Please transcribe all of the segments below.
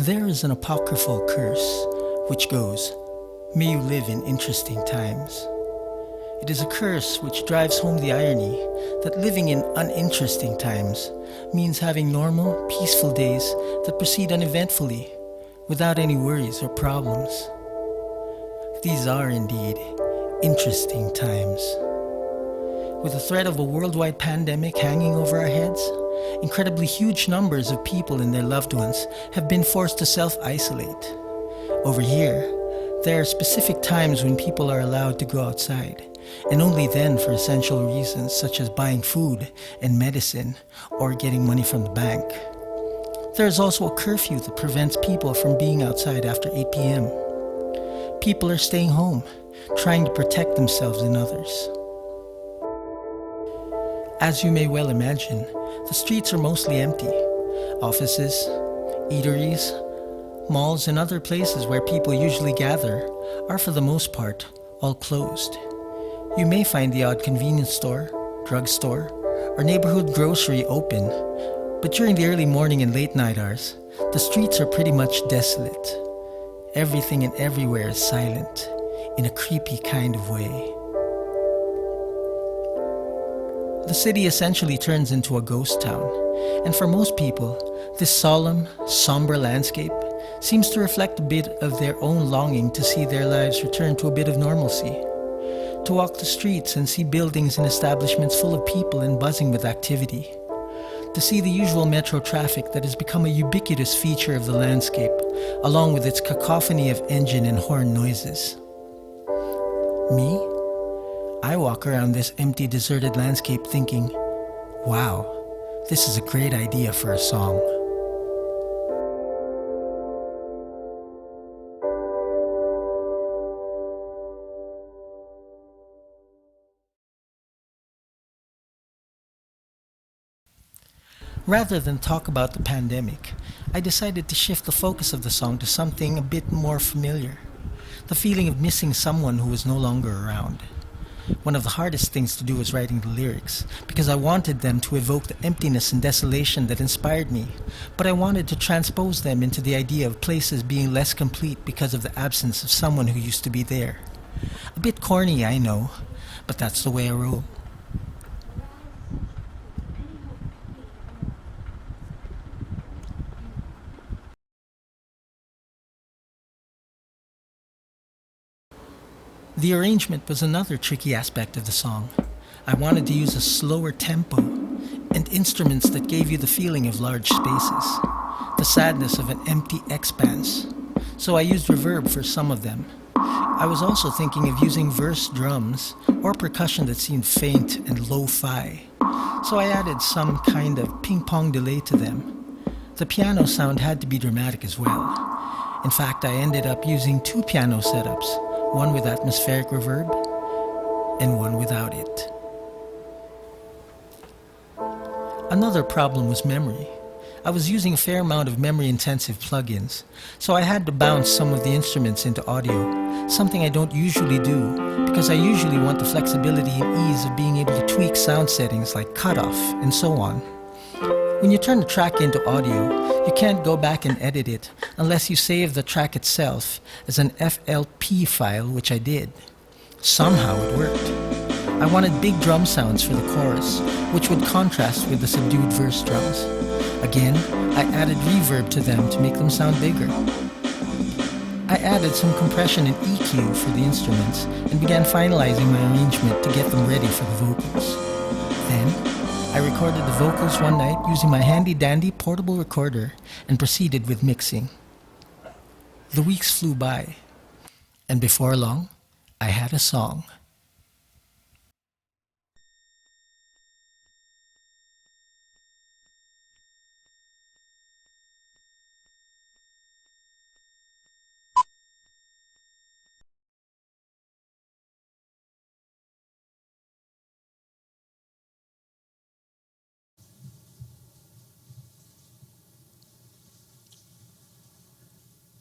There is an apocryphal curse which goes, "May you live in interesting times." It is a curse which drives home the irony that living in uninteresting times means having normal, peaceful days that proceed uneventfully, without any worries or problems. These are indeed interesting times. With the threat of a worldwide pandemic hanging over our heads, incredibly huge numbers of people and their loved ones have been forced to self-isolate. Over here, there are specific times when people are allowed to go outside, and only then for essential reasons such as buying food and medicine or getting money from the bank. There is also a curfew that prevents people from being outside after 8 p.m. People are staying home, trying to protect themselves and others. As you may well imagine, the streets are mostly empty. Offices, eateries, malls, and other places where people usually gather are for the most part all closed. You may find the odd convenience store, drugstore, or neighborhood grocery open, but during the early morning and late night hours, the streets are pretty much desolate. Everything and everywhere is silent, in a creepy kind of way. The city essentially turns into a ghost town, and for most people, this solemn, somber landscape seems to reflect a bit of their own longing to see their lives return to a bit of normalcy. To walk the streets and see buildings and establishments full of people and buzzing with activity. To see the usual metro traffic that has become a ubiquitous feature of the landscape, along with its cacophony of engine and horn noises. Me? I walk around this empty, deserted landscape thinking, wow, this is a great idea for a song. Rather than talk about the pandemic, I decided to shift the focus of the song to something a bit more familiar. The feeling of missing someone who is no longer around. One of the hardest things to do was writing the lyrics, because I wanted them to evoke the emptiness and desolation that inspired me, but I wanted to transpose them into the idea of places being less complete because of the absence of someone who used to be there. A bit corny, I know, but that's the way I roll. The arrangement was another tricky aspect of the song. I wanted to use a slower tempo and instruments that gave you the feeling of large spaces, the sadness of an empty expanse. So I used reverb for some of them. I was also thinking of using verse drums or percussion that seemed faint and lo-fi. So I added some kind of ping-pong delay to them. The piano sound had to be dramatic as well. In fact, I ended up using 2 piano setups, one with atmospheric reverb and one without it. Another problem was memory. I was using a fair amount of memory-intensive plugins, so I had to bounce some of the instruments into audio, something I don't usually do because I usually want the flexibility and ease of being able to tweak sound settings like cutoff and so on. When you turn the track into audio, you can't go back and edit it unless you save the track itself as an FLP file, which I did. Somehow it worked. I wanted big drum sounds for the chorus, which would contrast with the subdued verse drums. Again, I added reverb to them to make them sound bigger. I added some compression and EQ for the instruments and began finalizing my arrangement to get them ready for the vocals. Then, I recorded the vocals one night using my handy-dandy portable recorder and proceeded with mixing. The weeks flew by, and before long, I had a song.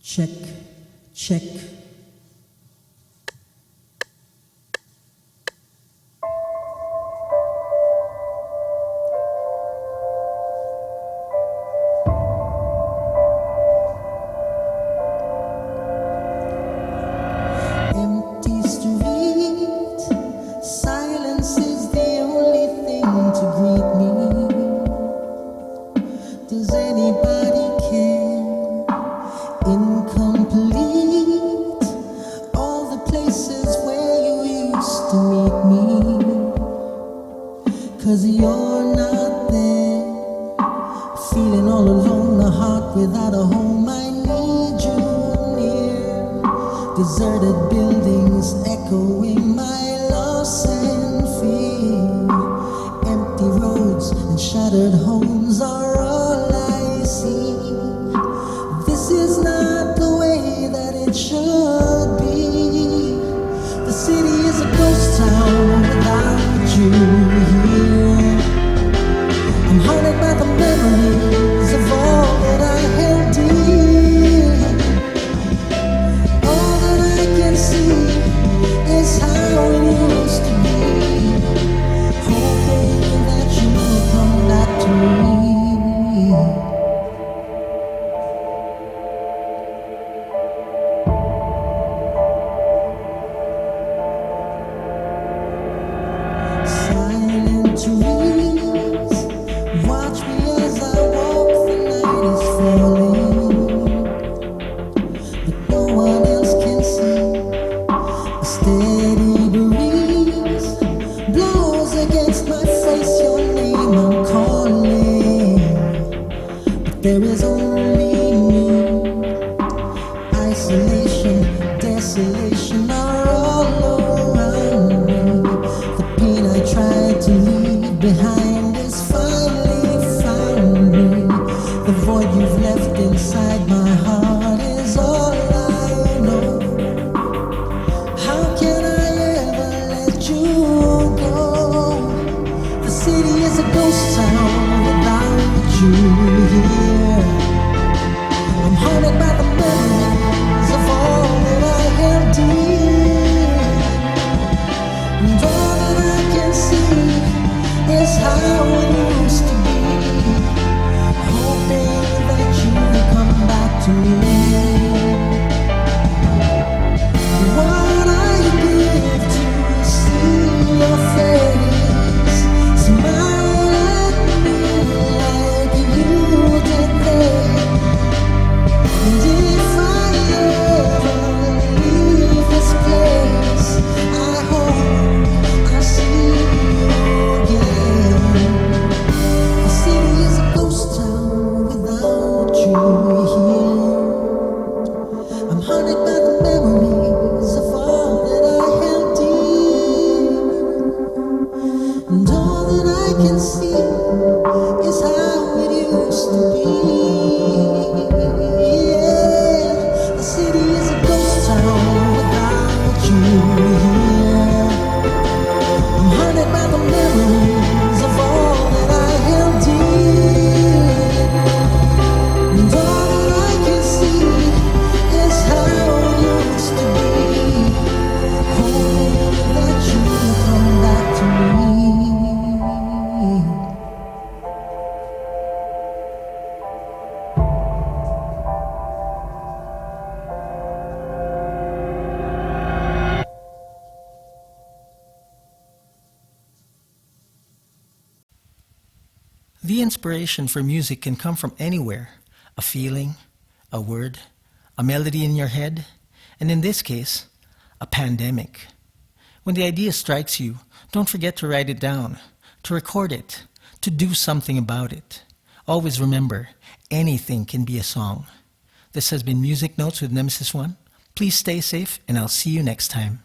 Check, check. to greet me. Does anybody care? Incomplete, all the places where you used to meet me. 'Cause you're not there, feeling all alone, a heart without a home. I need you near. Deserted buildings echoing my loss and fear. Empty roads and shattered homes are all I see. This is not the way that it should be. The city is a ghost town without you here. I'm haunted by the memories of all that I held dear. All that I can see is how it used to be. Hoping that you will come back to me. Silent trees, watch me as I walk, the night is falling. But no one else can see. A steady breeze blows against my face, your name I'm calling. But there is only me. Isolation, desolation are all around me. The pain I tried to leave behind has finally found me. The void you've left inside my heart is all I know. How can I ever let you go? The city is a ghost town without you here. I'm haunted by the memories of all that I held dear. And all that I can see is how it used to be. Hoping that you will come back to me. What I give to see your face, smile at me like you did then. And if I ever leave this place, I hope I'll see you again. The city is a ghost town without you here. I'm haunted by the memories of all that I held dear. And all that I can see is how it used to be. Yeah, the city is a ghost town without you here. I'm haunted by the memories of all that I held dear. And all that I can see is how it used to be. Hoping that you will come back to me. The inspiration for music can come from anywhere. A feeling, a word, a melody in your head, and in this case, a pandemic. When the idea strikes you, don't forget to write it down, to record it, to do something about it. Always remember, anything can be a song. This has been Music Notes with Nemisysone. Please stay safe, and I'll see you next time.